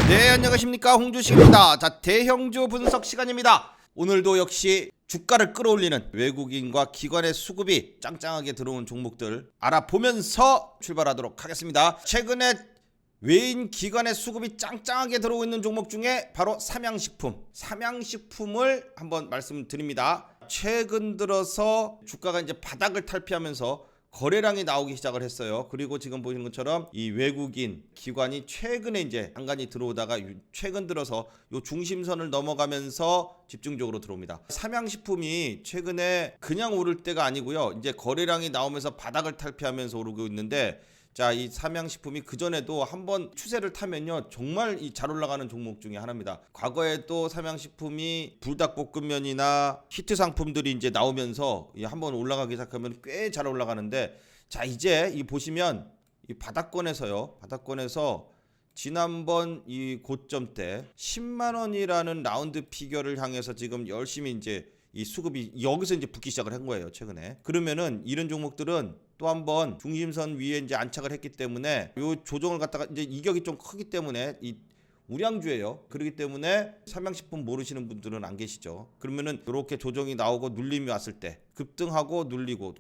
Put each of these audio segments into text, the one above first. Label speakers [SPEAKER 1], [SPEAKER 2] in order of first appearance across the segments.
[SPEAKER 1] 네, 안녕하십니까, 홍주식입니다. 자, 대형주 분석 시간입니다. 오늘도 역시 주가를 끌어올리는 외국인과 기관의 수급이 짱짱하게 들어온 종목들 알아보면서 출발하도록 하겠습니다. 최근에 외인 기관의 수급이 짱짱하게 들어오고 있는 종목 중에 바로 삼양식품을 한번 말씀드립니다. 최근 들어서 주가가 이제 바닥을 탈피하면서 거래량이 나오기 시작을 했어요. 그리고 지금 보시는 것처럼 이 외국인 기관이 최근에 이제 간간히 들어오다가 최근 들어서 요 중심선을 넘어가면서 집중적으로 들어옵니다. 삼양식품이 최근에 그냥 오를 때가 아니고요. 이제 거래량이 나오면서 바닥을 탈피하면서 오르고 있는데, 자, 이 삼양식품이 그전에도 한번 추세를 타면요, 정말 잘 올라가는 종목 중에 하나입니다. 과거에 또 삼양식품이 불닭볶음면이나 히트 상품들이 이제 나오면서 한번 올라가기 시작하면 꽤 잘 올라가는데, 자, 이제 이 보시면 이 바닥권에서 지난번 이 고점 때 10만 원이라는 라운드 피겨를 향해서 지금 열심히 이제 이 수급이 여기서 이제 붙기 시작을 한 거예요, 최근에. 그러면은 이런 종목들은 또 한번 중심선 위에 이제 안착을 했기 때문에 요 조정을 갖다가 이제 이격이 좀 크기 때문에 이 우량주예요. 그렇기 때문에 삼양식품 모르시는 분들은 안 계시죠. 그러면은 이렇게 조정이 나오고 눌림이 왔을 때 급등하고 눌리고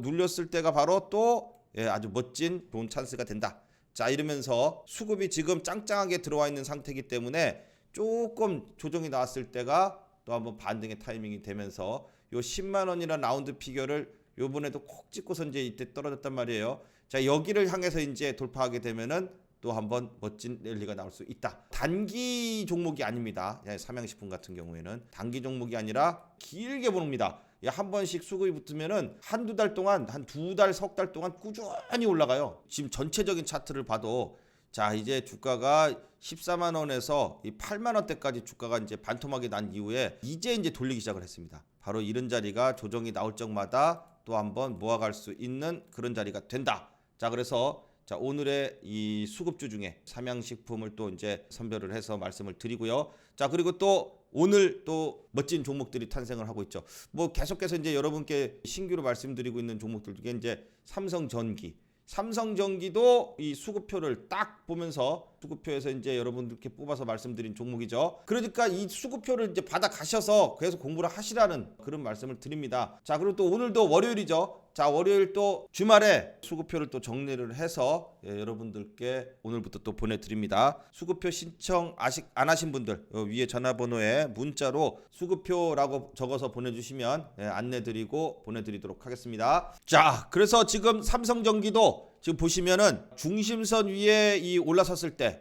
[SPEAKER 1] 눌렸을 때가 바로 또 아주 멋진 좋은 찬스가 된다. 자, 이러면서 수급이 지금 짱짱하게 들어와 있는 상태이기 때문에 조금 조정이 나왔을 때가 또 한번 반등의 타이밍이 되면서 요 10만 원이라는 라운드 피겨를 요번에도 콕 찍고서 이제 이때 떨어졌단 말이에요. 자, 여기를 향해서 이제 돌파하게 되면은 또 한번 멋진 랠리가 나올 수 있다. 단기 종목이 아닙니다. 삼양식품 같은 경우에는 단기 종목이 아니라 길게 봅니다. 한 번씩 수급이 붙으면은 한두 달 동안, 한 두 달, 석 달 동안 꾸준히 올라가요. 지금 전체적인 차트를 봐도, 자, 이제 주가가 14만 원에서 이 8만 원대까지 주가가 이제 반토막이 난 이후에 이제 돌리기 시작을 했습니다. 바로 이런 자리가 조정이 나올 적마다 또 한번 모아갈 수 있는 그런 자리가 된다. 자, 그래서 자, 오늘의 이 수급주 중에 삼양식품을 또 이제 선별을 해서 말씀을 드리고요. 자, 그리고 또 오늘 또 멋진 종목들이 탄생을 하고 있죠. 뭐 계속해서 이제 여러분께 신규로 말씀드리고 있는 종목들 중에 이제 삼성전기도 이 수급표를 딱 보면서 수급표에서 이제 여러분들께 뽑아서 말씀드린 종목이죠. 그러니까 이 수급표를 이제 받아 가셔서 계속 공부를 하시라는 그런 말씀을 드립니다. 자, 그리고 또 오늘도 월요일이죠. 자, 월요일 또 주말에 수급표를 또 정리를 해서 여러분들께 오늘부터 또 보내드립니다. 수급표 신청 아직 안 하신 분들 위에 전화번호에 문자로 수급표라고 적어서 보내주시면 안내드리고 보내드리도록 하겠습니다. 자, 그래서 지금 삼성전기도 지금 보시면은 중심선 위에 올라섰을 때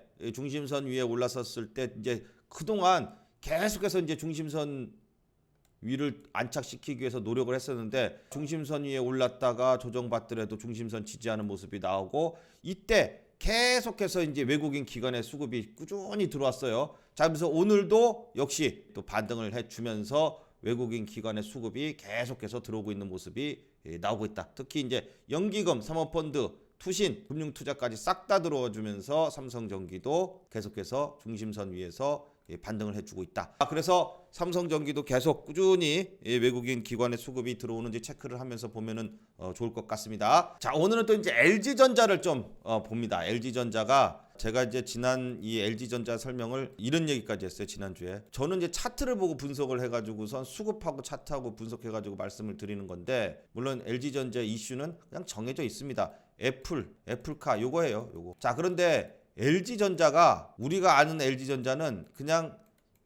[SPEAKER 1] 이제 그동안 계속해서 이제 중심선 위를 안착시키기 위해서 노력을 했었는데, 중심선 위에 올랐다가 조정받더라도 중심선 지지하는 모습이 나오고, 이때 계속해서 이제 외국인 기관의 수급이 꾸준히 들어왔어요. 자, 그래서 오늘도 역시 또 반등을 해주면서 외국인 기관의 수급이 계속해서 들어오고 있는 모습이 나오고 있다. 특히 이제 연기금, 사모펀드, 투신, 금융투자까지 싹 다 들어와주면서 삼성전기도 계속해서 중심선 위에서 반등을 해주고 있다. 그래서 삼성전기도 계속 꾸준히 외국인 기관의 수급이 들어오는지 체크를 하면서 보면은 좋을 것 같습니다. 자, 오늘은 또 이제 LG전자를 좀 봅니다. LG전자가 제가 이제 지난 이 LG전자 설명을 이런 얘기까지 했어요, 지난주에. 저는 이제 차트를 보고 분석을 해가지고선 수급하고 차트하고 분석해가지고 말씀을 드리는 건데, 물론 LG전자 이슈는 그냥 정해져 있습니다. 애플카 요거예요, 요거. 자, 그런데 LG전자가, 우리가 아는 LG전자는 그냥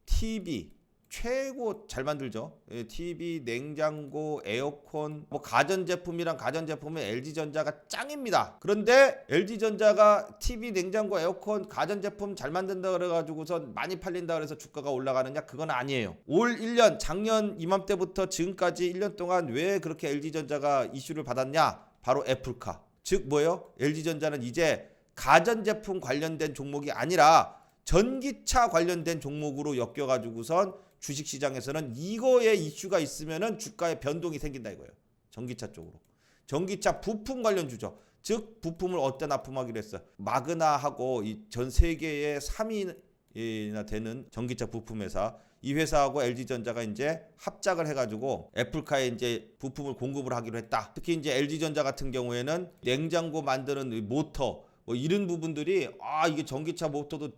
[SPEAKER 1] TV 최고 잘 만들죠. TV, 냉장고, 에어컨, 뭐 가전제품이랑 가전제품은 LG전자가 짱입니다. 그런데 LG전자가 TV, 냉장고, 에어컨, 가전제품 잘 만든다 그래가지고서 많이 팔린다 그래서 주가가 올라가느냐? 그건 아니에요. 올 1년, 작년 이맘때부터 지금까지 1년 동안 왜 그렇게 LG전자가 이슈를 받았냐? 바로 애플카. 즉 뭐예요? LG전자는 이제 가전제품 관련된 종목이 아니라 전기차 관련된 종목으로 엮여가지고선 주식시장에서는 이거에 이슈가 있으면은 주가에 변동이 생긴다 이거예요. 전기차 쪽으로. 전기차 부품 관련주죠. 즉 부품을 어디다 납품하기로 했어. 마그나하고 이 전 세계의 3위나 되는 전기차 부품 회사, 이 회사하고 LG전자가 이제 합작을 해가지고 애플카에 이제 부품을 공급을 하기로 했다. 특히 이제 LG전자 같은 경우에는 냉장고 만드는 모터, 뭐 이런 부분들이 이게 전기차 모터도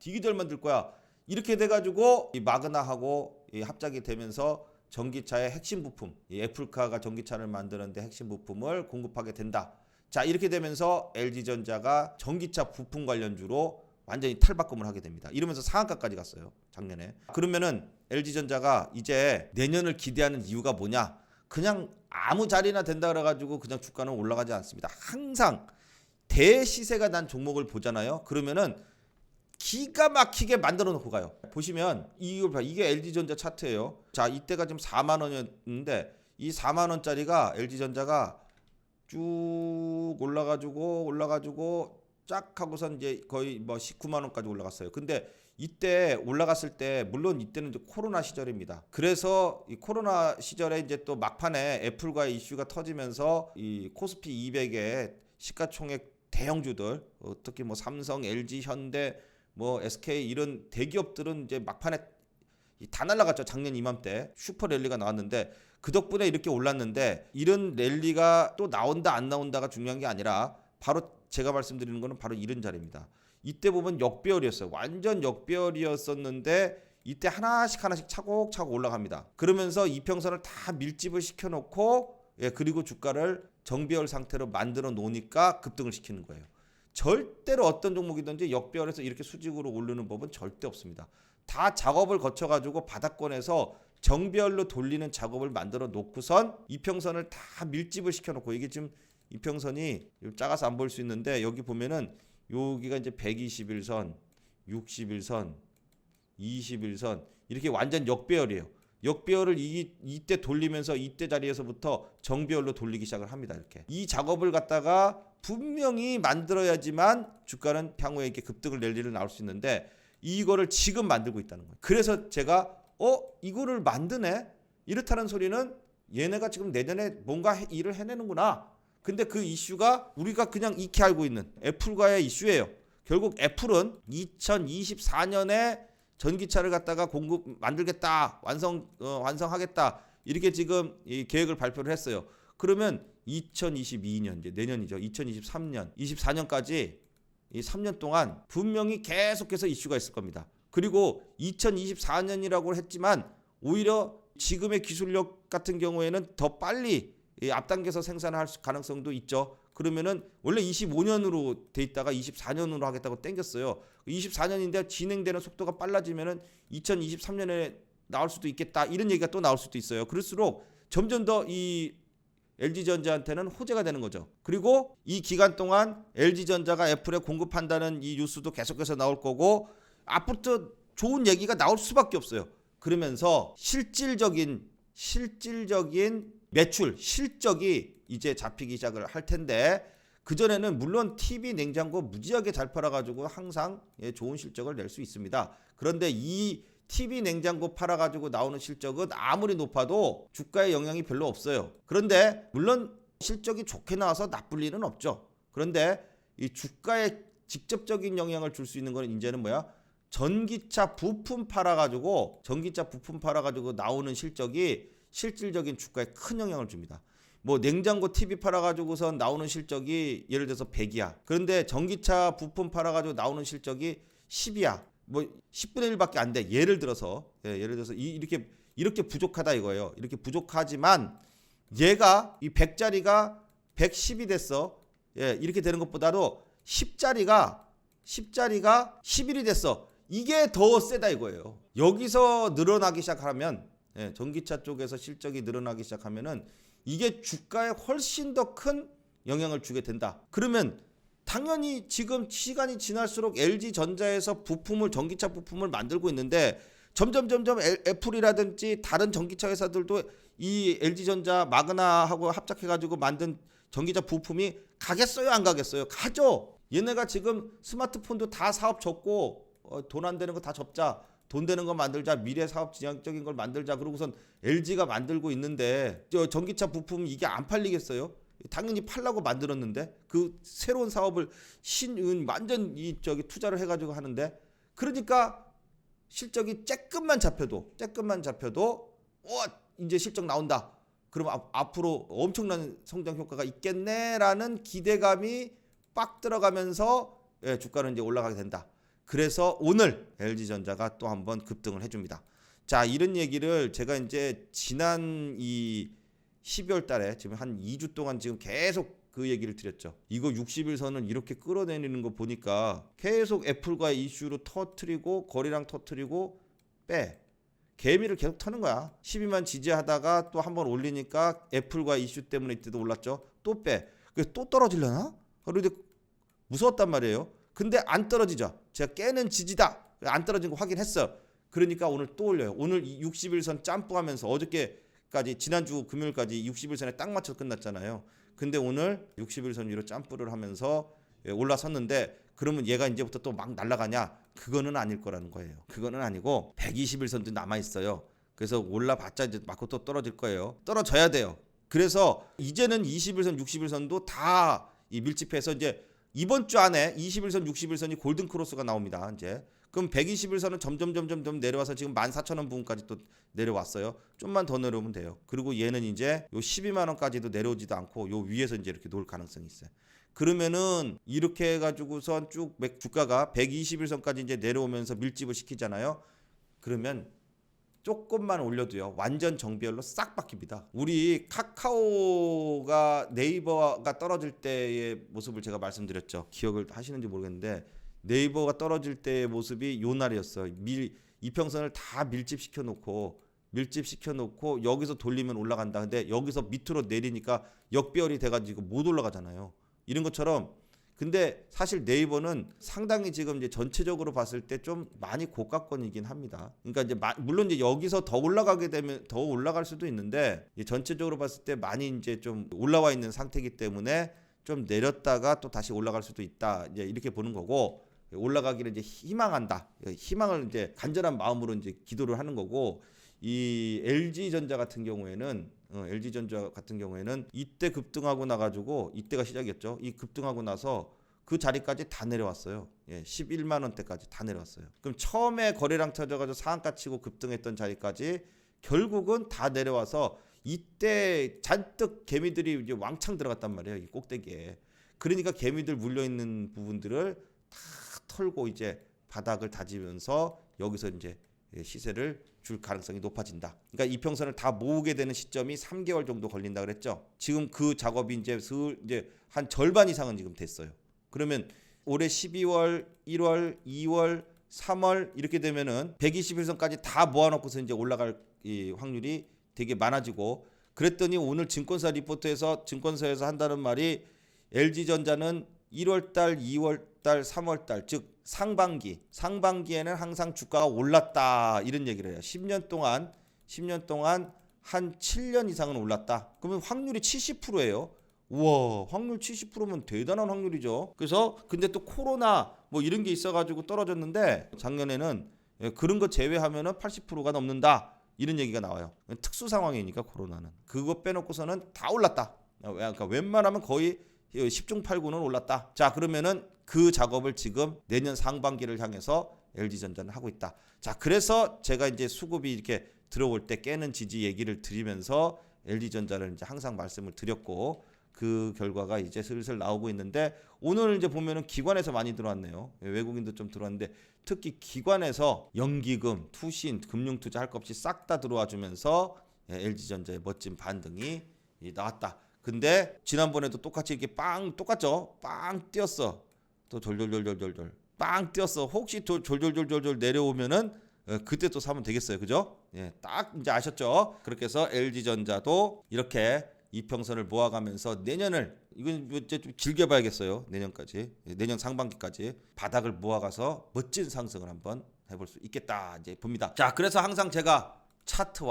[SPEAKER 1] 되게 잘 만들 거야. 이렇게 돼가지고 이 마그나하고 이 합작이 되면서 전기차의 핵심 부품, 이 애플카가 전기차를 만드는데 핵심 부품을 공급하게 된다. 자, 이렇게 되면서 LG전자가 전기차 부품 관련주로 완전히 탈바꿈을 하게 됩니다. 이러면서 상한가까지 갔어요, 작년에. 그러면은 LG전자가 이제 내년을 기대하는 이유가 뭐냐? 그냥 아무 자리나 된다 그래가지고 그냥 주가는 올라가지 않습니다. 항상 대시세가 난 종목을 보잖아요. 그러면은 기가 막히게 만들어 놓고 가요. 보시면 이게 LG전자 차트예요. 자, 이때가 지금 4만 원이었는데 이 4만 원짜리가 LG전자가 쭉 올라가지고 쫙 하고선 이제 거의 뭐 19만 원까지 올라갔어요. 근데 이때 올라갔을 때 물론 이때는 이제 코로나 시절입니다. 그래서 이 코로나 시절에 이제 또 막판에 애플과의 이슈가 터지면서 이 코스피 200의 시가총액 대형주들, 특히 뭐 삼성, LG, 현대, 뭐 SK 이런 대기업들은 이제 막판에 다 날라갔죠. 작년 이맘때 슈퍼 랠리가 나왔는데 그 덕분에 이렇게 올랐는데 이런 랠리가 또 나온다 안 나온다가 중요한 게 아니라 바로 제가 말씀드리는 거는 바로 이런 자리입니다. 이때 보면 역배열이었어요. 완전 역배열이었었는데 이때 하나씩 차곡차곡 올라갑니다. 그러면서 이평선을 다 밀집을 시켜놓고 그리고 주가를 정배열 상태로 만들어 놓으니까 급등을 시키는 거예요. 절대로 어떤 종목이든지 역배열에서 이렇게 수직으로 오르는 법은 절대 없습니다. 다 작업을 거쳐가지고 바닥권에서 정배열로 돌리는 작업을 만들어 놓고선 이평선을 다 밀집을 시켜놓고 이게 지금 이평선이 작아서 안 보일 수 있는데 여기 보면은 여기가 이제 121선, 61선, 21선 이렇게 완전 역배열이에요. 역배열을 이때 돌리면서 이때 자리에서부터 정배열로 돌리기 시작을 합니다. 이렇게 이 작업을 갖다가 분명히 만들어야지만 주가는 향후에 이렇게 급등을 낼 일을 나올 수 있는데 이거를 지금 만들고 있다는 거예요. 그래서 제가 이거를 만드네? 이렇다는 소리는 얘네가 지금 내년에 뭔가 일을 해내는구나. 근데 그 이슈가 우리가 그냥 익히 알고 있는 애플과의 이슈예요. 결국 애플은 2024년에 전기차를 갖다가 만들겠다, 완성하겠다 이렇게 지금 이 계획을 발표를 했어요. 그러면 2022년 이제 내년이죠. 2023년, 24년까지 이 3년 동안 분명히 계속해서 이슈가 있을 겁니다. 그리고 2024년이라고 했지만 오히려 지금의 기술력 같은 경우에는 더 빨리 앞당겨서 생산할 가능성도 있죠. 그러면은 원래 25년으로 돼 있다가 24년으로 하겠다고 땡겼어요. 24년인데 진행되는 속도가 빨라지면은 2023년에 나올 수도 있겠다. 이런 얘기가 또 나올 수도 있어요. 그럴수록 점점 더 이 LG전자한테는 호재가 되는 거죠. 그리고 이 기간 동안 LG전자가 애플에 공급한다는 이 뉴스도 계속해서 나올 거고 앞으로 좋은 얘기가 나올 수밖에 없어요. 그러면서 실질적인 매출 실적이 이제 잡히기 시작을 할 텐데 그전에는 물론 TV 냉장고 무지하게 잘 팔아가지고 항상 좋은 실적을 낼 수 있습니다. 그런데 이 TV 냉장고 팔아가지고 나오는 실적은 아무리 높아도 주가에 영향이 별로 없어요. 그런데 물론 실적이 좋게 나와서 나쁠 일은 없죠. 그런데 이 주가에 직접적인 영향을 줄 수 있는 건 이제는 뭐야? 전기차 부품 팔아가지고 나오는 실적이 실질적인 주가에 큰 영향을 줍니다. 뭐 냉장고 TV 팔아가지고서 나오는 실적이 예를 들어서 100이야. 그런데 전기차 부품 팔아가지고 나오는 실적이 10이야. 뭐 10분의 1밖에 안 돼. 예를 들어서 이렇게 부족하다 이거예요. 이렇게 부족하지만 얘가 이 100짜리가 110이 됐어. 이렇게 되는 것보다도 10짜리가 11이 됐어. 이게 더 세다 이거예요. 여기서 늘어나기 시작하면 전기차 쪽에서 실적이 늘어나기 시작하면은 이게 주가에 훨씬 더 큰 영향을 주게 된다. 그러면 당연히 지금 시간이 지날수록 LG전자에서 전기차 부품을 만들고 있는데 점점 애플이라든지 다른 전기차 회사들도 이 LG전자 마그나하고 합작해가지고 만든 전기차 부품이 가겠어요? 안 가겠어요? 가죠. 얘네가 지금 스마트폰도 다 사업 접고 돈 안 되는 거 다 접자. 돈 되는 거 만들자. 미래 사업 지향적인 걸 만들자. 그러고선 LG가 만들고 있는데 전기차 부품 이게 안 팔리겠어요? 당연히 팔라고 만들었는데 그 새로운 사업을 완전 투자를 해가지고 하는데 그러니까 실적이 조금만 잡혀도 이제 실적 나온다. 그럼 앞으로 엄청난 성장 효과가 있겠네라는 기대감이 빡 들어가면서 주가는 이제 올라가게 된다. 그래서 오늘 LG전자가 또 한번 급등을 해줍니다. 자, 이런 얘기를 제가 이제 지난 이 12월 달에 지금 한 2주 동안 지금 계속 그 얘기를 드렸죠. 이거 60일선을 이렇게 끌어내리는 거 보니까 계속 애플과의 이슈로 터트리고 거래량 터트리고 빼. 개미를 계속 터는 거야. 12만 지지하다가 또 한번 올리니까 애플과 이슈 때문에 이때도 올랐죠. 또 빼. 그래서 또 떨어지려나? 그런데 무서웠단 말이에요. 근데 안 떨어지죠. 제가 깨는 지지다. 안 떨어진 거 확인했어요. 그러니까 오늘 또 올려요. 오늘 60일선 짬뽕하면서 어저께까지 지난주 금요일까지 60일선에 딱 맞춰서 끝났잖아요. 근데 오늘 60일선 위로 짬뽕을 하면서 올라섰는데 그러면 얘가 이제부터 또 막 날아가냐? 그거는 아닐 거라는 거예요. 그거는 아니고 120일선도 남아 있어요. 그래서 올라봤자 이제 맞고 또 떨어질 거예요. 떨어져야 돼요. 그래서 이제는 20일선, 60일선도 다 이 밀집해서 이제 이번 주 안에 20일선, 60일선이 골든 크로스가 나옵니다. 이제 그럼 120일선은 점점 내려와서 지금 14,000원 부분까지 또 내려왔어요. 좀만 더 내려오면 돼요. 그리고 얘는 이제 요 12만 원까지도 내려오지도 않고 요 위에서 이제 이렇게 놓을 가능성이 있어요. 그러면은 이렇게 해가지고선 쭉 주가가 120일선까지 이제 내려오면서 밀집을 시키잖아요. 그러면 조금만 올려도요 완전 정비열로 싹 바뀝니다. 우리 카카오가 네이버가 떨어질 때의 모습을 제가 말씀드렸죠. 기억을 하시는지 모르겠는데 네이버가 떨어질 때의 모습이 요 날이었어요. 이평선을 다 밀집시켜 놓고 여기서 돌리면 올라간다. 근데 여기서 밑으로 내리니까 역배열이 돼가지고 못 올라가잖아요. 이런 것처럼. 근데 사실 네이버는 상당히 지금 이제 전체적으로 봤을 때 좀 많이 고가권이긴 합니다. 그러니까 이제 물론 이제 여기서 더 올라가게 되면 더 올라갈 수도 있는데 전체적으로 봤을 때 많이 이제 좀 올라와 있는 상태이기 때문에 좀 내렸다가 또 다시 올라갈 수도 있다. 이제 이렇게 보는 거고 올라가기를 이제 희망한다. 희망을 이제 간절한 마음으로 이제 기도를 하는 거고 이 LG전자 같은 경우에는 이때 급등하고 나가지고 이때가 시작이었죠. 이 급등하고 나서 그 자리까지 다 내려왔어요. 11만 원대까지 다 내려왔어요. 그럼 처음에 거래량 터져가지고 상한가 치고 급등했던 자리까지 결국은 다 내려와서 이때 잔뜩 개미들이 이제 왕창 들어갔단 말이에요. 이 꼭대기에. 그러니까 개미들 물려 있는 부분들을 다 털고 이제 바닥을 다지면서 여기서 이제 시세를 줄 가능성이 높아진다. 그러니까 이평선을 다 모으게 되는 시점이 3개월 정도 걸린다 그랬죠. 지금 그 작업이 이제 한 절반 이상은 지금 됐어요. 그러면 올해 12월, 1월, 2월, 3월 이렇게 되면은 121선까지 다 모아놓고서 이제 올라갈 이 확률이 되게 많아지고 그랬더니 오늘 증권사 리포트에서 증권사에서 한다는 말이 LG전자는 1월달, 2월달, 3월달 즉 상반기에는 항상 주가가 올랐다 이런 얘기를 해요. 10년 동안 한 7년 이상은 올랐다. 그러면 확률이 70%예요. 우와, 확률 70%면 대단한 확률이죠. 그래서 근데 또 코로나 뭐 이런 게 있어가지고 떨어졌는데 작년에는 그런 거 제외하면은 80%가 넘는다 이런 얘기가 나와요. 특수 상황이니까 코로나는 그거 빼놓고서는 다 올랐다. 그러니까 웬만하면 거의 10중 8구는 올랐다. 자, 그러면은 그 작업을 지금 내년 상반기를 향해서 LG전자는 하고 있다. 자, 그래서 제가 이제 수급이 이렇게 들어올 때 깨는 지지 얘기를 드리면서 LG전자를 이제 항상 말씀을 드렸고 그 결과가 이제 슬슬 나오고 있는데 오늘 이제 보면은 기관에서 많이 들어왔네요. 외국인도 좀 들어왔는데 특히 기관에서 연기금, 투신, 금융투자 할 것 없이 싹 다 들어와 주면서 LG전자의 멋진 반등이 나왔다. 근데 지난번에도 똑같이 이렇게 똑같죠? 빵 뛰었어. 또 졸졸졸졸졸 빵 뛰었어. 혹시 졸졸졸졸 내려오면은 그때 또 사면 되겠어요. 그죠? 딱 이제 아셨죠? 그렇게 해서 LG전자도 이렇게 이평선을 모아가면서 내년을 이건 이제 좀 길게 봐야겠어요. 내년까지. 내년 상반기까지 바닥을 모아가서 멋진 상승을 한번 해볼 수 있겠다 이제 봅니다. 자, 그래서 항상 제가 차트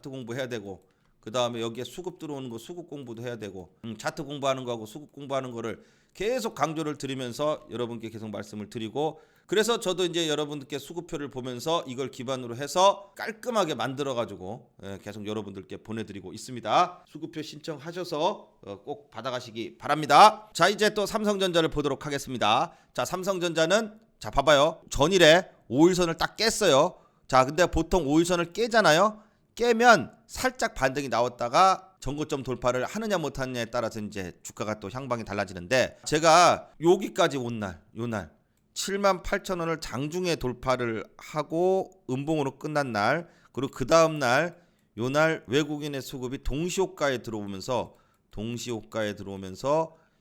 [SPEAKER 1] 공부해야 되고 그 다음에 여기에 수급 들어오는 거 수급 공부도 해야 되고 차트 공부하는 거하고 수급 공부하는 거를 계속 강조를 드리면서 여러분께 계속 말씀을 드리고 그래서 저도 이제 여러분들께 수급표를 보면서 이걸 기반으로 해서 깔끔하게 만들어가지고 계속 여러분들께 보내드리고 있습니다. 수급표 신청하셔서 꼭 받아가시기 바랍니다. 자, 이제 또 삼성전자를 보도록 하겠습니다. 자, 삼성전자는 자 봐봐요. 전일에 5일선을 딱 깼어요. 자, 근데 보통 5일선을 깨잖아요. 깨면 살짝 반등이 나왔다가 전고점 돌파를 하느냐 못하느냐에 따라서 이제 주가가 또 향방이 달라지는데, 제가 여기까지 온 날, 요날 78,000원을 장중에 돌파를 하고 음봉으로 끝난 날, 그리고 그 다음 날 요날 외국인의 수급이 동시호가에 들어오면서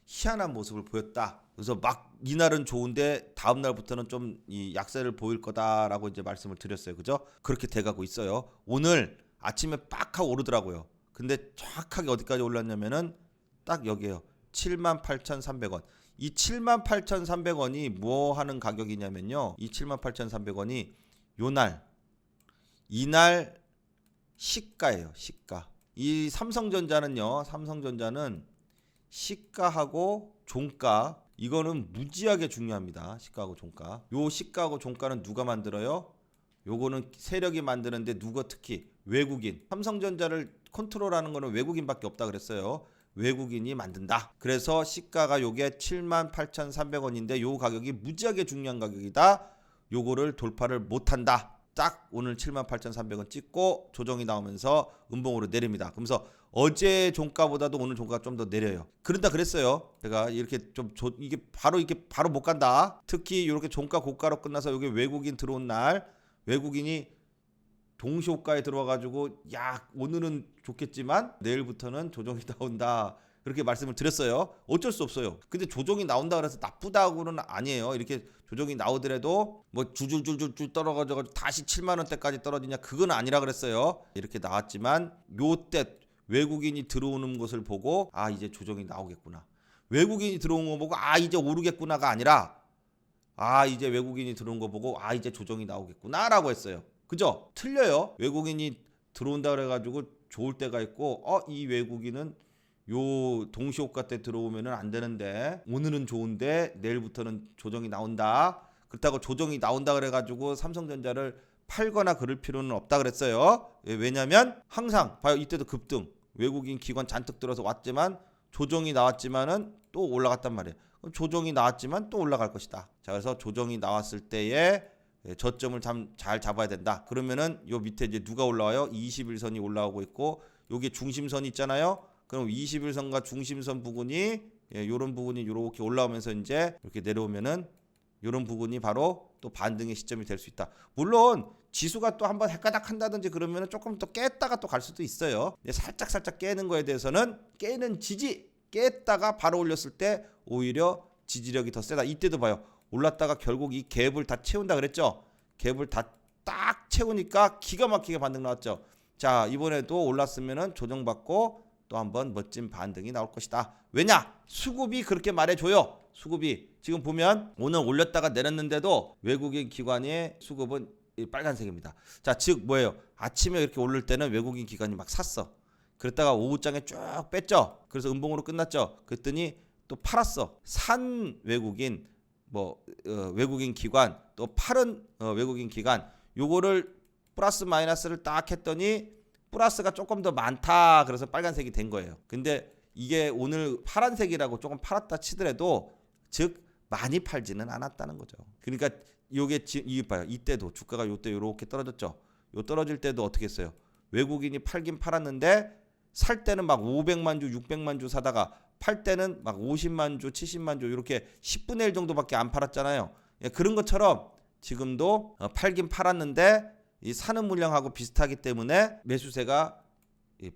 [SPEAKER 1] 희한한 모습을 보였다. 그래서 막 이날은 좋은데 다음 날부터는 좀 이 약세를 보일 거다라고 이제 말씀을 드렸어요. 그죠? 그렇게 돼가고 있어요. 오늘 아침에 빡 하고 오르더라고요. 근데 정확하게 어디까지 올랐냐면은 딱 여기에요. 78,300원. 이 78,300원이 뭐 하는 가격이냐면요. 이 78,300원이 요날, 이날 시가예요. 시가. 이 삼성전자는 시가하고 종가, 이거는 무지하게 중요합니다. 시가하고 종가. 요 시가하고 종가는 누가 만들어요? 요거는 세력이 만드는데, 누가 특히 외국인. 삼성전자를 컨트롤하는 거는 외국인밖에 없다 그랬어요. 외국인이 만든다. 그래서 시가가 요게 78,300원인데 요 가격이 무지하게 중요한 가격이다. 요거를 돌파를 못한다. 딱 오늘 78,300원 찍고 조정이 나오면서 음봉으로 내립니다. 그러면서 어제 종가보다도 오늘 종가가 좀 더 내려요. 그런다 그랬어요. 제가 이렇게 이게 바로 못 간다. 특히 이렇게 종가 고가로 끝나서 여기 외국인 들어온 날, 외국인이 동시호가에 들어와가지고 야 오늘은 좋겠지만 내일부터는 조정이 나온다, 그렇게 말씀을 드렸어요. 어쩔 수 없어요. 근데 조정이 나온다 그래서 나쁘다고는 아니에요. 이렇게 조정이 나오더라도 뭐 줄줄줄줄 떨어져가지고 다시 7만 원대까지 떨어지냐, 그건 아니라 그랬어요. 이렇게 나왔지만 요때 외국인이 들어오는 것을 보고 아 이제 조정이 나오겠구나, 외국인이 들어온 거 보고 아 이제 오르겠구나가 아니라 아 이제 외국인이 들어온 거 보고 아 이제 조정이 나오겠구나 라고 했어요. 그죠? 틀려요. 외국인이 들어온다 그래가지고 좋을 때가 있고, 이 외국인은 요 동시호가 때 들어오면은 안 되는데 오늘은 좋은데 내일부터는 조정이 나온다. 그렇다고 조정이 나온다 그래가지고 삼성전자를 팔거나 그럴 필요는 없다 그랬어요. 왜냐면 항상 봐요. 이때도 급등, 외국인 기관 잔뜩 들어서 왔지만 조정이 나왔지만은 또 올라갔단 말이에요. 조정이 나왔지만 또 올라갈 것이다. 자, 그래서 조정이 나왔을 때에 저점을 잘 잡아야 된다. 그러면은 요 밑에 이제 누가 올라와요? 21선이 올라오고 있고, 요게 중심선 있잖아요. 그럼 21선과 중심선 부분이 요런 부분이 요렇게 올라오면서 이제 이렇게 내려오면은 요런 부분이 바로 또 반등의 시점이 될 수 있다. 물론 지수가 또 한번 헷가닥 한다든지 그러면은 조금 더 깼다가 또 갈 수도 있어요. 살짝 깨는 거에 대해서는 깨는 깼다가 바로 올렸을 때 오히려 지지력이 더 세다. 이때도 봐요. 올랐다가 결국 이 갭을 다 채운다 그랬죠. 갭을 다 딱 채우니까 기가 막히게 반등 나왔죠. 자, 이번에도 올랐으면은 조정받고 또 한번 멋진 반등이 나올 것이다. 왜냐? 수급이 그렇게 말해줘요. 수급이 지금 보면 오늘 올렸다가 내렸는데도 외국인 기관의 수급은 빨간색입니다. 자, 즉 뭐예요? 아침에 이렇게 오를 때는 외국인 기관이 막 샀어. 그랬다가 오후장에 쭉 뺐죠. 그래서 음봉으로 끝났죠. 그랬더니 또 팔았어. 산 외국인 외국인 기관, 또 팔은 외국인 기관, 요거를 플러스 마이너스를 딱 했더니 플러스가 조금 더 많다. 그래서 빨간색이 된 거예요. 근데 이게 오늘 파란색이라고 조금 팔았다 치더라도 즉 많이 팔지는 않았다는 거죠. 그러니까 이게 봐요. 이때도 주가가 요때 요렇게 떨어졌죠. 요 떨어질 때도 어떻게 했어요? 외국인이 팔긴 팔았는데 살 때는 막 500만 주, 600만 주 사다가 팔 때는 막 50만 주, 70만 주 이렇게 10분의 1 정도밖에 안 팔았잖아요. 그런 것처럼 지금도 팔긴 팔았는데 이 사는 물량하고 비슷하기 때문에 매수세가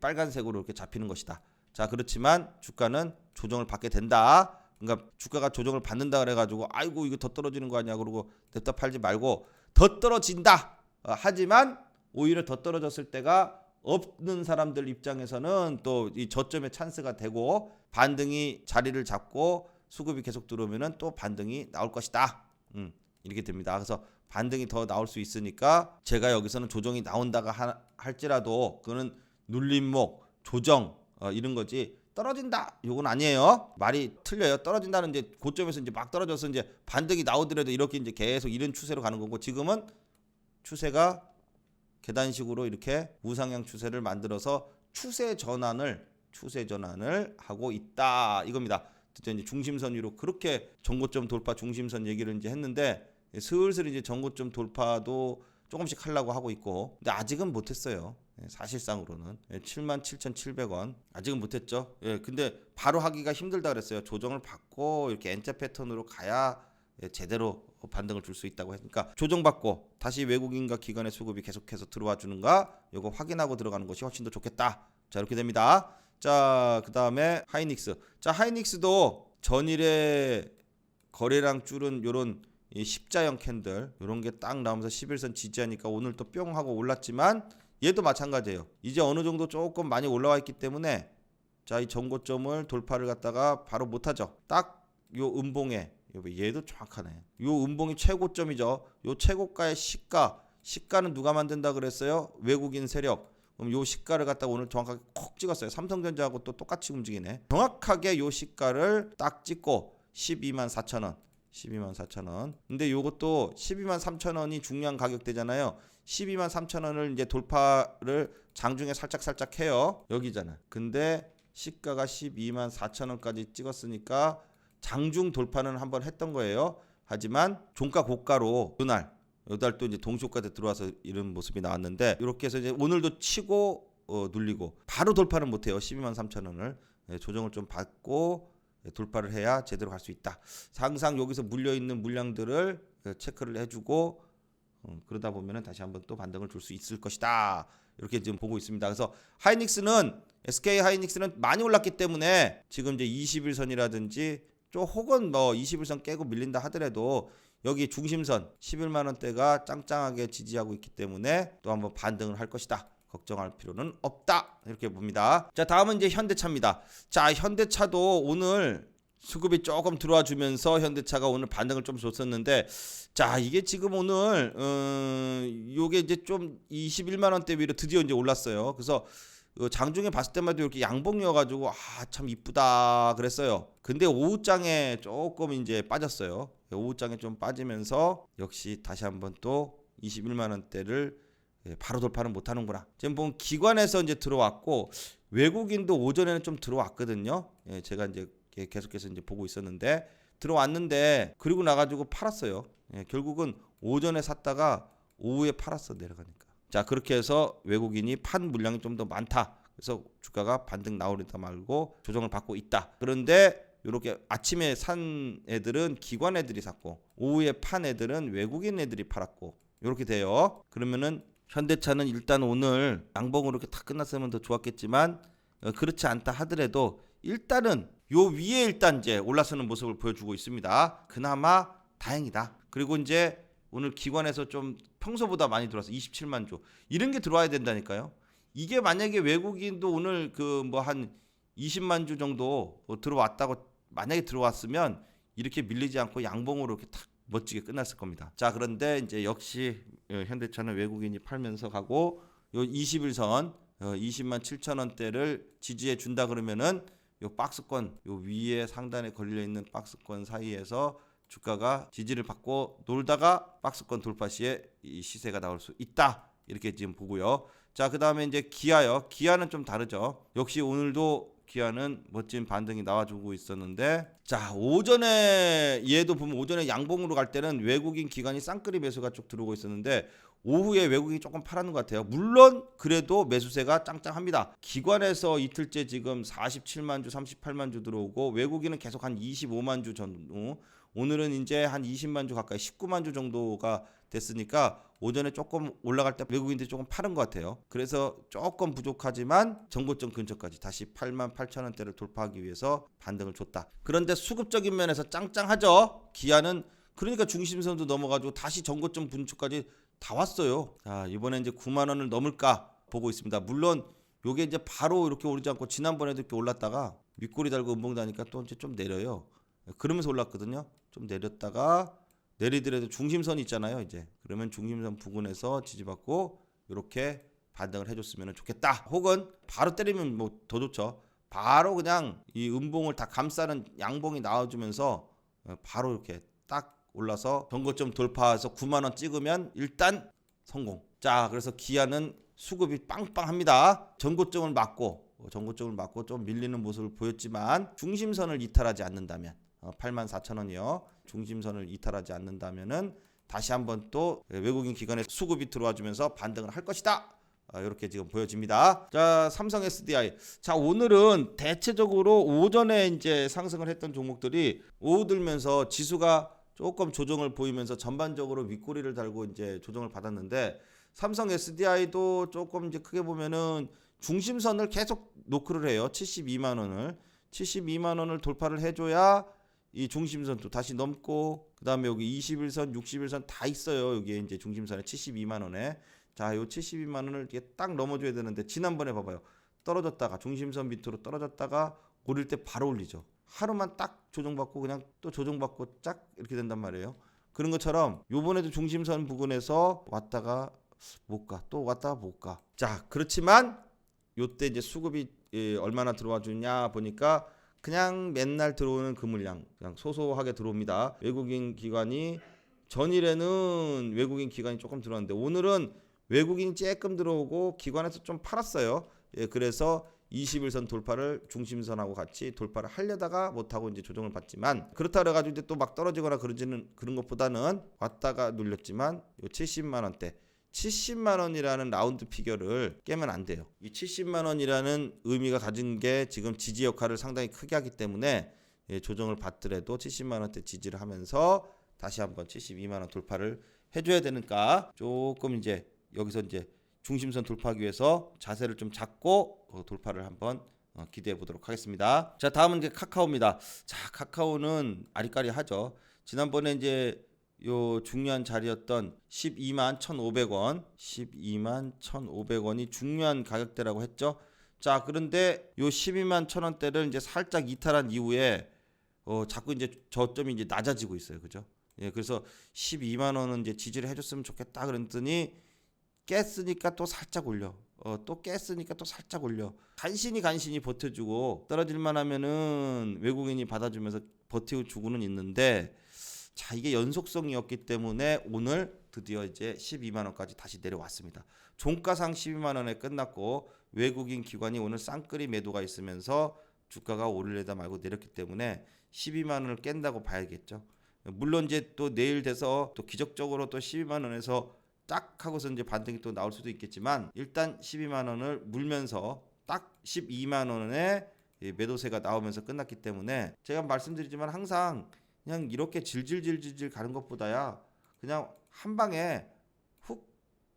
[SPEAKER 1] 빨간색으로 이렇게 잡히는 것이다. 자, 그렇지만 주가는 조정을 받게 된다. 그러니까 주가가 조정을 받는다 그래가지고 아이고 이거 더 떨어지는 거 아니야 그러고 냅다 팔지 말고 더 떨어진다. 하지만 오히려 더 떨어졌을 때가 없는 사람들 입장에서는 또 이 저점의 찬스가 되고 반등이 자리를 잡고 수급이 계속 들어오면은 또 반등이 나올 것이다. 이렇게 됩니다. 그래서 반등이 더 나올 수 있으니까 제가 여기서는 조정이 나온다가 할지라도 그거는 눌림목, 조정 이런 거지 떨어진다 요건 아니에요. 말이 틀려요. 떨어진다는 이제 고점에서 이제 막 떨어져서 이제 반등이 나오더라도 이렇게 이제 계속 이런 추세로 가는 거고, 지금은 추세가 계단식으로 이렇게 우상향 추세를 만들어서 추세 전환을 하고 있다 이겁니다. 이제 중심선 위로 그렇게 전고점 돌파 중심선 얘기를 이제 했는데 슬슬 이제 전고점 돌파도 조금씩 하려고 하고 있고, 근데 아직은 못했어요. 사실상으로는 77,700원 아직은 못했죠. 근데 바로 하기가 힘들다 그랬어요. 조정을 받고 이렇게 N자 패턴으로 가야 제대로 반등을 줄 수 있다고 했으니까 조정받고 다시 외국인과 기관의 수급이 계속해서 들어와 주는가 요거 확인하고 들어가는 것이 훨씬 더 좋겠다. 자, 이렇게 됩니다. 자, 그 다음에 하이닉스. 자, 하이닉스도 전일에 거래량 줄은 요런 이 십자형 캔들 요런 게 딱 나오면서 11선 지지하니까 오늘 또 뿅 하고 올랐지만 얘도 마찬가지예요. 이제 어느 정도 조금 많이 올라와 있기 때문에 자, 이 전고점을 돌파를 갖다가 바로 못하죠. 딱 요 음봉에 얘도 정확하네. 요 음봉이 최고점이죠. 요 최고가의 시가는 누가 만든다 그랬어요? 외국인 세력. 그럼 요 시가를 갖다가 오늘 정확하게 콕 찍었어요. 삼성전자하고 또 똑같이 움직이네. 정확하게 요 시가를 딱 찍고 124,000원. 124,000원. 근데 요것도 123,000원이 중요한 가격대잖아요. 123,000원을 이제 돌파를 장중에 살짝 해요. 여기잖아. 근데 시가가 124,000원까지 찍었으니까 장중 돌파는 한번 했던 거예요. 하지만 종가 고가로 요달 또 이제 동시효과대 들어와서 이런 모습이 나왔는데 이렇게 해서 이제 오늘도 치고 눌리고 바로 돌파는 못해요. 123,000원을 조정을 좀 받고 돌파를 해야 제대로 갈 수 있다. 항상 여기서 물려있는 물량들을 체크를 해주고 그러다 보면은 다시 한번 또 반등을 줄 수 있을 것이다. 이렇게 지금 보고 있습니다. 그래서 SK 하이닉스는 많이 올랐기 때문에 지금 이제 21선이라든지 좀 혹은 뭐 21선 깨고 밀린다 하더라도 여기 중심선 11만 원대가 짱짱하게 지지하고 있기 때문에 또 한번 반등을 할 것이다. 걱정할 필요는 없다. 이렇게 봅니다. 자, 다음은 이제 현대차입니다. 자, 현대차도 오늘 수급이 조금 들어와 주면서 현대차가 오늘 반등을 좀 줬었는데 자, 이게 지금 오늘 요게 이제 좀 21만 원대 위로 드디어 이제 올랐어요. 그래서 장중에 봤을 때마다 이렇게 양봉이어가지고 참 이쁘다 그랬어요. 근데 오후장에 조금 이제 빠졌어요. 오후장에 좀 빠지면서 역시 다시 한번 또 21만 원대를 바로 돌파는 못하는구나. 지금 보면 기관에서 이제 들어왔고 외국인도 오전에는 좀 들어왔거든요. 제가 이제 계속해서 이제 보고 있었는데 들어왔는데 그리고 나가지고 팔았어요. 결국은 오전에 샀다가 오후에 팔았어 내려가니까. 자, 그렇게 해서 외국인이 판 물량이 좀 더 많다. 그래서 주가가 반등 나오리다 말고 조정을 받고 있다. 그런데 이렇게 아침에 산 애들은 기관 애들이 샀고 오후에 판 애들은 외국인 애들이 팔았고 이렇게 돼요. 그러면은 현대차는 일단 오늘 양봉으로 이렇게 다 끝났으면 더 좋았겠지만 그렇지 않다 하더라도 일단은 요 위에 일단 이제 올라서는 모습을 보여주고 있습니다. 그나마 다행이다. 그리고 이제 오늘 기관에서 좀 평소보다 많이 들어와서 27만 주 이런 게 들어와야 된다니까요. 이게 만약에 외국인도 오늘 그 뭐 한 20만 주 정도 들어왔다고 만약에 들어왔으면 이렇게 밀리지 않고 양봉으로 이렇게 탁 멋지게 끝났을 겁니다. 자, 그런데 이제 역시 현대차는 외국인이 팔면서 가고 요 21선 20만 7천 원대를 지지해 준다 그러면은 요 박스권 요 위에 상단에 걸려 있는 박스권 사이에서 주가가 지지를 받고 놀다가 박스권 돌파 시에 이 시세가 나올 수 있다. 이렇게 지금 보고요. 자, 그다음에 이제 기아요. 기아는 좀 다르죠. 역시 오늘도 기아는 멋진 반등이 나와주고 있었는데 자, 오전에 얘도 보면 오전에 양봉으로 갈 때는 외국인 기관이 쌍끌이 매수가 쭉 들어오고 있었는데 오후에 외국인이 조금 팔았는 것 같아요. 물론 그래도 매수세가 짱짱합니다. 기관에서 이틀째 지금 47만 주 38만 주 들어오고 외국인은 계속 한 25만 주 정도, 오늘은 이제 한 20만 주 가까이 19만 주 정도가 됐으니까 오전에 조금 올라갈 때 외국인들이 조금 파는 것 같아요. 그래서 조금 부족하지만 정고점 근처까지 다시 8만 8천 원대를 돌파하기 위해서 반등을 줬다. 그런데 수급적인 면에서 짱짱하죠. 기아는 그러니까 중심선도 넘어가지고 다시 정고점 근처까지 다 왔어요. 자, 이번에 이제 9만 원을 넘을까 보고 있습니다. 물론 요게 이제 바로 이렇게 오르지 않고 지난번에도 이렇게 올랐다가 윗꼬리 달고 음봉 다니까 또 이제 좀 내려요. 그러면서 올랐거든요. 좀 내렸다가 내리더라도 중심선 있잖아요. 이제 그러면 중심선 부근에서 지지받고 이렇게 반등을 해줬으면 좋겠다. 혹은 바로 때리면 뭐 더 좋죠. 바로 그냥 이 음봉을 다 감싸는 양봉이 나와주면서 바로 이렇게 딱 올라서 정고점 돌파해서 9만 원 찍으면 일단 성공. 자, 그래서 기아는 수급이 빵빵합니다. 정고점을 맞고 좀 밀리는 모습을 보였지만 중심선을 이탈하지 않는다면 84,000원이요. 중심선을 이탈하지 않는다면은 다시 한번 또 외국인 기관의 수급이 들어와 주면서 반등을 할 것이다. 이렇게 지금 보여집니다. 자, 삼성 SDI. 자, 오늘은 대체적으로 오전에 이제 상승을 했던 종목들이 오후 들면서 지수가 조금 조정을 보이면서 전반적으로 윗꼬리를 달고 이제 조정을 받았는데, 삼성 SDI도 조금 이제 크게 보면은 중심선을 계속 노크를 해요. 72만 원을. 72만 원을 돌파를 해줘야 이 중심선도 다시 넘고, 그 다음에 여기 21선, 61선 다 있어요. 여기에 이제 중심선에 72만 원에. 자, 요 72만 원을 이렇게 딱 넘어줘야 되는데, 지난번에 봐봐요. 떨어졌다가 중심선 밑으로 떨어졌다가 오를 때 바로 올리죠. 하루만 딱 조정받고 그냥 또 조정받고 짝 이렇게 된단 말이에요. 그런 것처럼 요번에도 중심선 부근에서 왔다가 못 가, 또 왔다가 못 가. 자, 그렇지만 요때 이제 수급이 얼마나 들어와 주냐 보니까 그냥 맨날 들어오는 그 물량 그냥 소소하게 들어옵니다. 외국인 기관이 전일에는 외국인 기관이 조금 들어왔는데, 오늘은 외국인이 조금 들어오고 기관에서 좀 팔았어요. 그래서 21선 돌파를 중심선하고 같이 돌파를 하려다가 못하고 이제 조정을 받지만, 그렇다 그래가지고 이제 또 막 떨어지거나 그런 것보다는 왔다가 눌렸지만 요 70만 원대 70만 원이라는 라운드 피겨를 깨면 안 돼요. 이 70만 원이라는 의미가 가진 게 지금 지지 역할을 상당히 크게 하기 때문에 조정을 받더라도 70만 원대 지지를 하면서 다시 한번 72만 원 돌파를 해줘야 되니까, 조금 이제 여기서 이제 중심선 돌파하기 위해서 자세를 좀 잡고 돌파를 한번 기대해 보도록 하겠습니다. 자, 다음은 이제 카카오입니다. 자, 카카오는 아리까리하죠. 지난번에 이제 요 중요한 자리였던 12만 1,500원, 12만 1,500원이 중요한 가격대라고 했죠. 자, 그런데 요 12만 1,000원대를 이제 살짝 이탈한 이후에 자꾸 이제 저점이 이제 낮아지고 있어요. 그죠? 예, 그래서 12만 원은 이제 지지를 해줬으면 좋겠다 그랬더니 깼으니까 또 살짝 올려. 또 깼으니까 또 살짝 올려. 간신히 버텨주고 떨어질만 하면은 외국인이 받아주면서 버텨주고는 있는데, 자, 이게 연속성이었기 때문에 오늘 드디어 이제 12만 원까지 다시 내려왔습니다. 종가상 12만 원에 끝났고, 외국인 기관이 오늘 쌍끌이 매도가 있으면서 주가가 오르려다 말고 내렸기 때문에 12만 원을 깬다고 봐야겠죠. 물론 이제 또 내일 돼서 또 기적적으로 또 12만 원에서 딱 하고서 이제 반등이 또 나올 수도 있겠지만, 일단 12만 원을 물면서 딱 12만 원에 매도세가 나오면서 끝났기 때문에, 제가 말씀드리지만 항상 그냥 이렇게 질질질질 가는 것보다야 그냥 한 방에 훅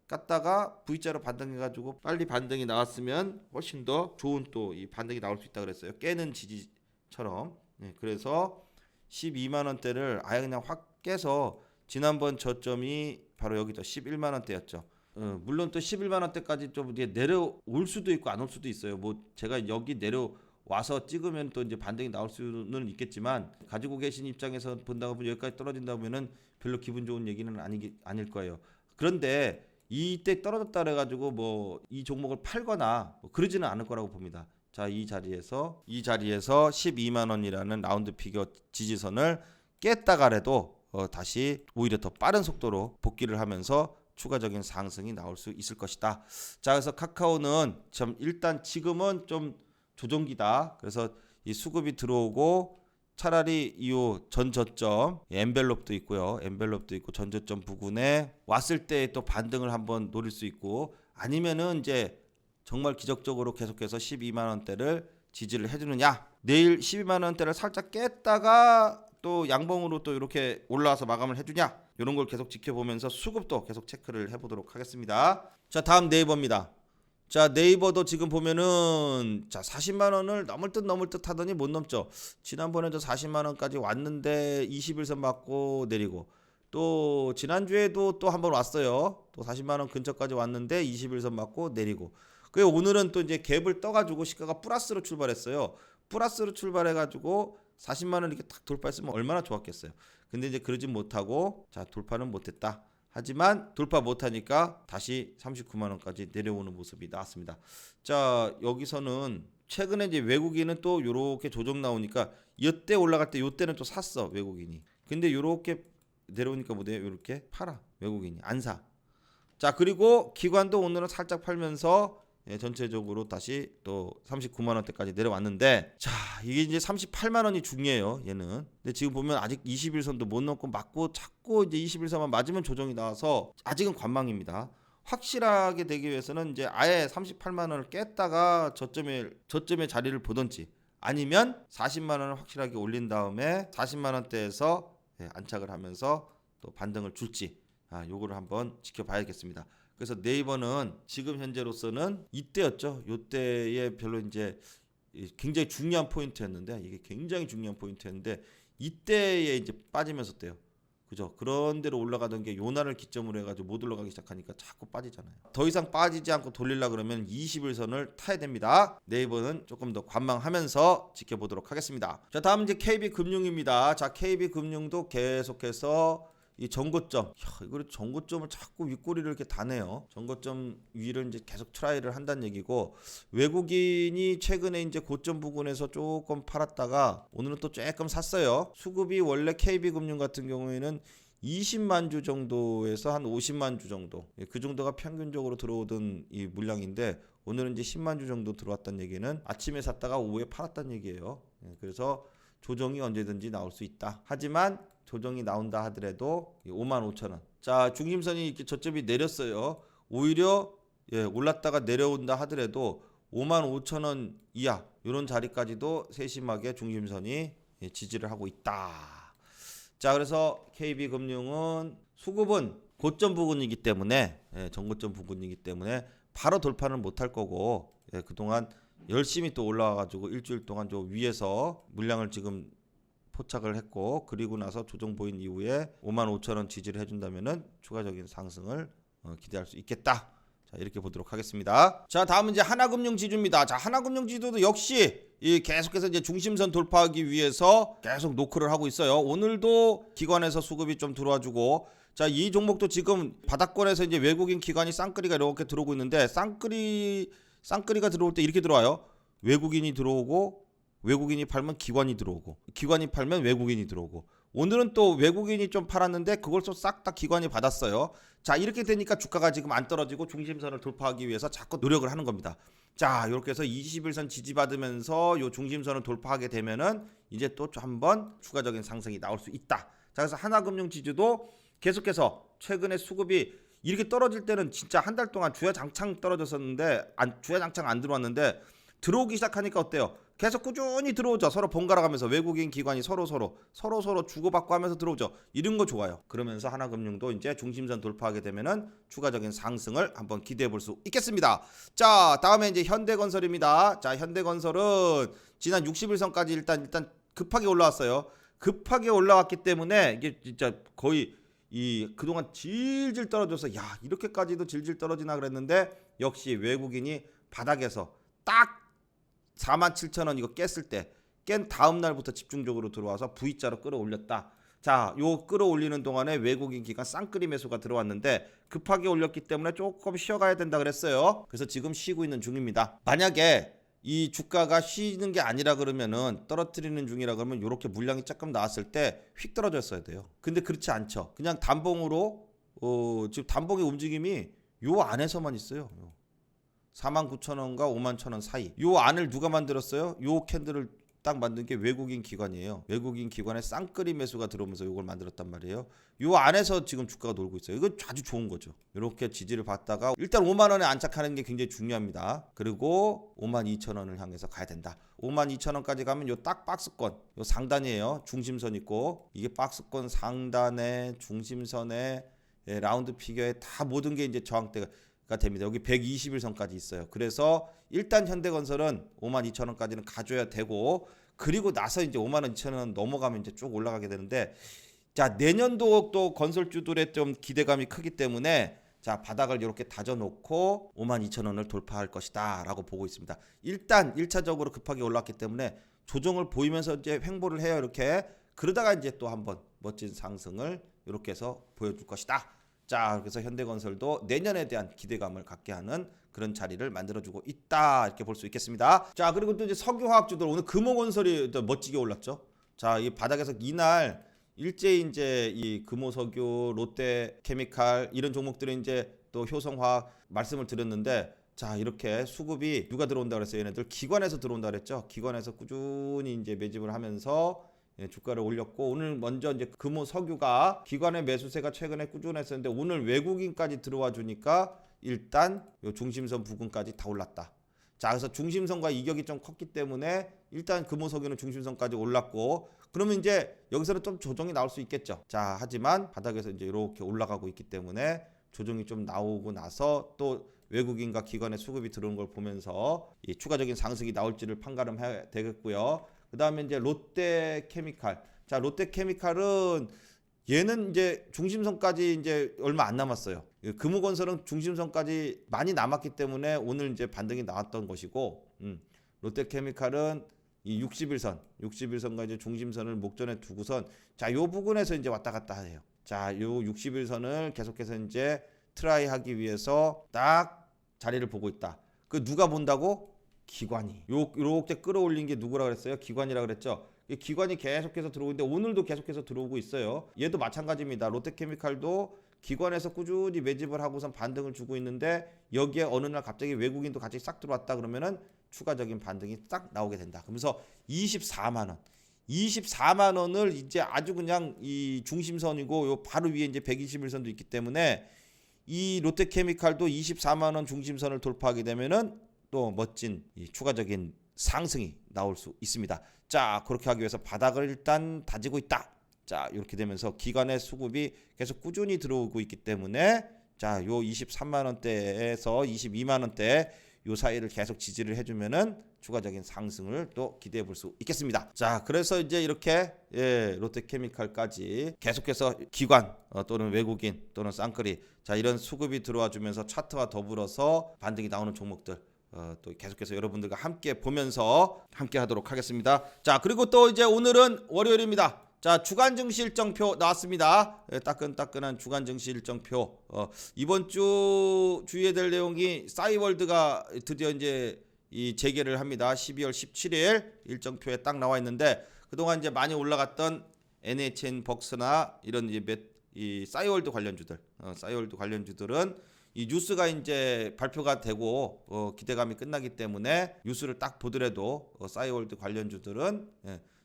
[SPEAKER 1] 갔다가 V자로 반등해가지고 빨리 반등이 나왔으면 훨씬 더 좋은 또 이 반등이 나올 수 있다 그랬어요. 깨는 지지처럼. 그래서 12만 원대를 아예 그냥 확 깨서, 지난번 저점이 바로 여기죠. 11만 원대였죠. 물론 또 11만 원대까지 좀 내려올 수도 있고 안 올 수도 있어요. 뭐 제가 여기 내려와서 찍으면 또 이제 반등이 나올 수는 있겠지만, 가지고 계신 입장에서 본다고 보면 여기까지 떨어진다 보면은 별로 기분 좋은 얘기는 아닐 거예요. 그런데 이때 떨어졌다 그래가지고 뭐 이 종목을 팔거나 뭐 그러지는 않을 거라고 봅니다. 자, 이 자리에서 12만 원이라는 라운드 피겨 지지선을 깼다가라도 다시 오히려 더 빠른 속도로 복귀를 하면서 추가적인 상승이 나올 수 있을 것이다. 자, 그래서 카카오는 참 일단 지금은 좀 조정기다. 그래서 이 수급이 들어오고 차라리 이 전 저점 엔벨롭도 있고요. 엔벨롭도 있고 전 저점 부근에 왔을 때 또 반등을 한번 노릴 수 있고, 아니면은 이제 정말 기적적으로 계속해서 12만 원대를 지지를 해주느냐, 내일 12만 원대를 살짝 깼다가 또 양봉으로 또 이렇게 올라와서 마감을 해주냐, 이런 걸 계속 지켜보면서 수급도 계속 체크를 해보도록 하겠습니다. 자, 다음 네이버입니다. 자, 네이버도 지금 보면은 자 40만 원을 넘을 듯 하더니 못 넘죠. 지난번에도 40만 원까지 왔는데 21선 맞고 내리고, 또 지난주에도 또 한번 왔어요. 또 40만 원 근처까지 왔는데 21선 맞고 내리고. 그 오늘은 또 이제 갭을 떠가지고 시가가 플러스로 출발했어요. 플러스로 출발해가지고 40만 원 이렇게 딱 돌파했으면 얼마나 좋았겠어요. 근데 이제 그러진 못하고, 자, 돌파는 못했다. 하지만 돌파 못하니까 다시 39만 원까지 내려오는 모습이 나왔습니다. 자, 여기서는 최근에 이제 외국인은 또 요렇게 조정 나오니까, 이때 올라갈 때 요때는 또 샀어 외국인이. 근데 요렇게 내려오니까 뭐돼요? 요렇게 팔아 외국인이, 안 사. 자, 그리고 기관도 오늘은 살짝 팔면서 전체적으로 다시 또 39만 원대까지 내려왔는데, 자, 이게 이제 38만 원이 중요해요, 얘는. 근데 지금 보면 아직 21선도 못 넘고 맞고 자꾸 이제 21선만 맞으면 조정이 나와서 아직은 관망입니다. 확실하게 되기 위해서는 이제 아예 38만 원을 깼다가 저점의 자리를 보든지 아니면 40만 원을 확실하게 올린 다음에 40만 원대에서 안착을 하면서 또 반등을 줄지 요거를 한번 지켜봐야겠습니다. 그래서 네이버는 지금 현재로서는 이때였죠. 요때에 별로 이제 굉장히 중요한 포인트였는데 이게 굉장히 중요한 포인트였는데 이때에 이제 빠지면서 때요. 그죠? 그런 대로 올라가던 게 요날을 기점으로 해가지고 못 올라가기 시작하니까 자꾸 빠지잖아요. 더 이상 빠지지 않고 돌리려 그러면 21선을 타야 됩니다. 네이버는 조금 더 관망하면서 지켜보도록 하겠습니다. 자, 다음 이제 KB금융입니다. 자, KB금융도 계속해서 이 전고점, 이거 전고점을 자꾸 윗꼬리를 이렇게 다네요. 전고점 위를 이제 계속 트라이를 한다는 얘기고, 외국인이 최근에 이제 고점 부근에서 조금 팔았다가 오늘은 또 조금 샀어요. 수급이 원래 KB금융 같은 경우에는 20만 주 정도에서 한 50만 주 정도, 그 정도가 평균적으로 들어오던 이 물량인데 오늘은 이제 10만 주 정도 들어왔다는 얘기는 아침에 샀다가 오후에 팔았다는 얘기예요. 그래서 조정이 언제든지 나올 수 있다. 하지만 조정이 나온다 하더라도 55,000원. 자, 중심선이 이렇게 저점이 내렸어요. 오히려 올랐다가 내려온다 하더라도 55,000원 이하 이런 자리까지도 세심하게 중심선이 지지를 하고 있다. 자, 그래서 KB금융은 수급은 고점 부근이기 때문에 전고점 부근이기 때문에 바로 돌파는 못할 거고 그동안 열심히 또 올라와가지고 일주일 동안 저 위에서 물량을 지금 포착을 했고 그리고 나서 조정 보인 이후에 55,000원 지지를 해준다면은 추가적인 상승을 기대할 수 있겠다. 자, 이렇게 보도록 하겠습니다. 자, 다음은 이제 하나금융지주입니다. 자, 하나금융지주도 역시 계속해서 이제 중심선 돌파하기 위해서 계속 노크를 하고 있어요. 오늘도 기관에서 수급이 좀 들어와주고, 자, 이 종목도 지금 바닥권에서 이제 외국인 기관이 쌍끌이가 이렇게 들어오고 있는데 쌍끌이가 들어올 때 이렇게 들어와요. 외국인이 들어오고 외국인이 팔면 기관이 들어오고 기관이 팔면 외국인이 들어오고 오늘은 또 외국인이 좀 팔았는데 그걸 또 싹 다 기관이 받았어요. 자, 이렇게 되니까 주가가 지금 안 떨어지고 중심선을 돌파하기 위해서 자꾸 노력을 하는 겁니다. 자, 이렇게 해서 21선 지지받으면서 요 중심선을 돌파하게 되면은 이제 또 한번 추가적인 상승이 나올 수 있다. 자, 그래서 하나금융지주도 계속해서 최근에 수급이 이렇게 떨어질 때는 진짜 한 달 동안 주야장창 떨어졌었는데 주야장창 안 들어왔는데 들어오기 시작하니까 어때요? 계속 꾸준히 들어오죠. 서로 번갈아 가면서 외국인 기관이 서로 주고받고 하면서 들어오죠. 이런 거 좋아요. 그러면서 하나금융도 이제 중심선 돌파하게 되면은 추가적인 상승을 한번 기대해 볼 수 있겠습니다. 자, 다음에 이제 현대건설입니다. 자, 현대건설은 지난 60일선까지 일단 급하게 올라왔어요. 급하게 올라왔기 때문에 이게 진짜 거의 그동안 질질 떨어져서 이렇게까지도 질질 떨어지나 그랬는데 역시 외국인이 바닥에서 딱 47,000원 이거 깼을 때 깬 다음 날부터 집중적으로 들어와서 V자로 끌어올렸다. 자, 요 끌어올리는 동안에 외국인 기관 쌍끌이 매수가 들어왔는데 급하게 올렸기 때문에 조금 쉬어가야 된다 그랬어요. 그래서 지금 쉬고 있는 중입니다. 만약에 이 주가가 쉬는 게 아니라 그러면은 떨어뜨리는 중이라 그러면 이렇게 물량이 조금 나왔을 때 휙 떨어졌어야 돼요. 근데 그렇지 않죠. 그냥 단봉으로 지금 단봉의 움직임이 요 안에서만 있어요. 49,000원과 51,000원 사이. 요 안을 누가 만들었어요? 요 캔들을 딱 만든 게 외국인 기관이에요. 외국인 기관의 쌍끌이 매수가 들어오면서 요걸 만들었단 말이에요. 요 안에서 지금 주가가 놀고 있어요. 이거 아주 좋은 거죠. 이렇게 지지를 받다가 일단 5만 원에 안착하는 게 굉장히 중요합니다. 그리고 52,000원을 향해서 가야 된다. 52,000원까지 가면 요 딱 박스권, 요 상단이에요. 중심선 있고 이게 박스권 상단에 중심선에 라운드 피겨에 다 모든 게 이제 저항대가 됩니다. 여기 121선까지 있어요. 그래서 일단 현대건설은 52,000원까지는 가줘야 되고 그리고 나서 이제 52,000원 넘어가면 이제 쭉 올라가게 되는데 자, 내년도 또 건설주들의 좀 기대감이 크기 때문에 자, 바닥을 이렇게 다져놓고 52,000원을 돌파할 것이다 라고 보고 있습니다. 일단 1차적으로 급하게 올랐기 때문에 조정을 보이면서 이제 횡보를 해요. 이렇게 그러다가 이제 또 한번 멋진 상승을 이렇게 해서 보여줄 것이다. 자, 그래서 현대건설도 내년에 대한 기대감을 갖게 하는 그런 자리를 만들어주고 있다 이렇게 볼 수 있겠습니다. 자, 그리고 또 이제 석유화학주들 오늘 금호건설이 또 멋지게 올랐죠. 자, 이 바닥에서 이날 일제히 이제 이 금호석유, 롯데케미칼 이런 종목들이 이제 또 효성화학 말씀을 드렸는데 자, 이렇게 수급이 누가 들어온다 그랬어요? 얘네들 기관에서 들어온다 그랬죠. 기관에서 꾸준히 이제 매집을 하면서 주가를 올렸고 오늘 먼저 이제 금호석유가 기관의 매수세가 최근에 꾸준했었는데 오늘 외국인까지 들어와 주니까 일단 요 중심선 부근까지 다 올랐다. 자, 그래서 중심선과 이격이 좀 컸기 때문에 일단 금호석유는 중심선까지 올랐고, 그러면 이제 여기서는 좀 조정이 나올 수 있겠죠. 자, 하지만 바닥에서 이제 이렇게 올라가고 있기 때문에 조정이 좀 나오고 나서 또 외국인과 기관의 수급이 들어오는 걸 보면서 이 추가적인 상승이 나올지를 판가름해야 되겠고요. 그 다음에 이제 롯데케미칼. 자, 롯데케미칼은 얘는 이제 중심선까지 이제 얼마 안 남았어요. 금호건설은 중심선까지 많이 남았기 때문에 오늘 이제 반등이 나왔던 것이고, 롯데케미칼은 이 61선과 이제 중심선을 목전에 두고선 자, 요 부분에서 이제 왔다 갔다 해요. 자, 요 61선을 계속해서 이제 트라이 하기 위해서 딱 자리를 보고 있다. 그 누가 본다고? 기관이. 요렇게 끌어올린 게 누구라 그랬어요? 기관이라 그랬죠. 기관이 계속해서 들어오는데 오늘도 계속해서 들어오고 있어요. 얘도 마찬가지입니다. 롯데케미칼도 기관에서 꾸준히 매집을 하고선 반등을 주고 있는데 여기에 어느 날 갑자기 외국인도 같이 싹 들어왔다 그러면은 추가적인 반등이 딱 나오게 된다. 그러면서 24만 원을 이제 아주 그냥 이 중심선이고 요 바로 위에 이제 121선도 있기 때문에 이 롯데케미칼도 24만 원 중심선을 돌파하게 되면은 또 멋진 이 추가적인 상승이 나올 수 있습니다. 자, 그렇게 하기 위해서 바닥을 일단 다지고 있다. 자, 이렇게 되면서 기관의 수급이 계속 꾸준히 들어오고 있기 때문에 자, 요 23만 원대에서 22만 원대 요 사이를 계속 지지를 해주면은 추가적인 상승을 또 기대해 볼 수 있겠습니다. 자, 그래서 이제 이렇게 롯데케미칼까지 계속해서 기관 또는 외국인 또는 쌍끌이 자, 이런 수급이 들어와 주면서 차트와 더불어서 반등이 나오는 종목들 또 계속해서 여러분들과 함께 보면서 함께 하도록 하겠습니다. 자, 그리고 또 이제 오늘은 월요일입니다. 자, 주간 증시 일정표 나왔습니다. 따끈따끈한 주간 증시 일정표. 이번 주 주의해야 될 내용이 싸이월드가 드디어 이제 이 재개를 합니다. 12월 17일 일정표에 딱 나와 있는데 그동안 이제 많이 올라갔던 NHN 벅스나 이런 이 싸이월드 관련주들은 이 뉴스가 이제 발표가 되고 기대감이 끝나기 때문에 뉴스를 딱 보더라도 싸이월드 관련주들은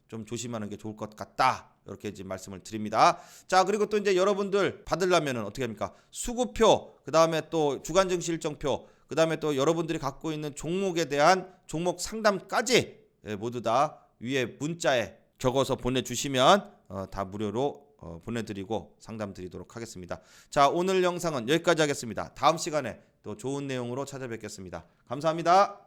[SPEAKER 1] 좀 조심하는 게 좋을 것 같다. 이렇게 이제 말씀을 드립니다. 자, 그리고 또 이제 여러분들 받으려면은 어떻게 합니까? 수급표, 그 다음에 또 주간 증시 일정표, 그 다음에 또 여러분들이 갖고 있는 종목에 대한 종목 상담까지 모두 다 위에 문자에 적어서 보내주시면 다 무료로 보내드리고 상담 드리도록 하겠습니다. 자, 오늘 영상은 여기까지 하겠습니다. 다음 시간에 또 좋은 내용으로 찾아뵙겠습니다. 감사합니다.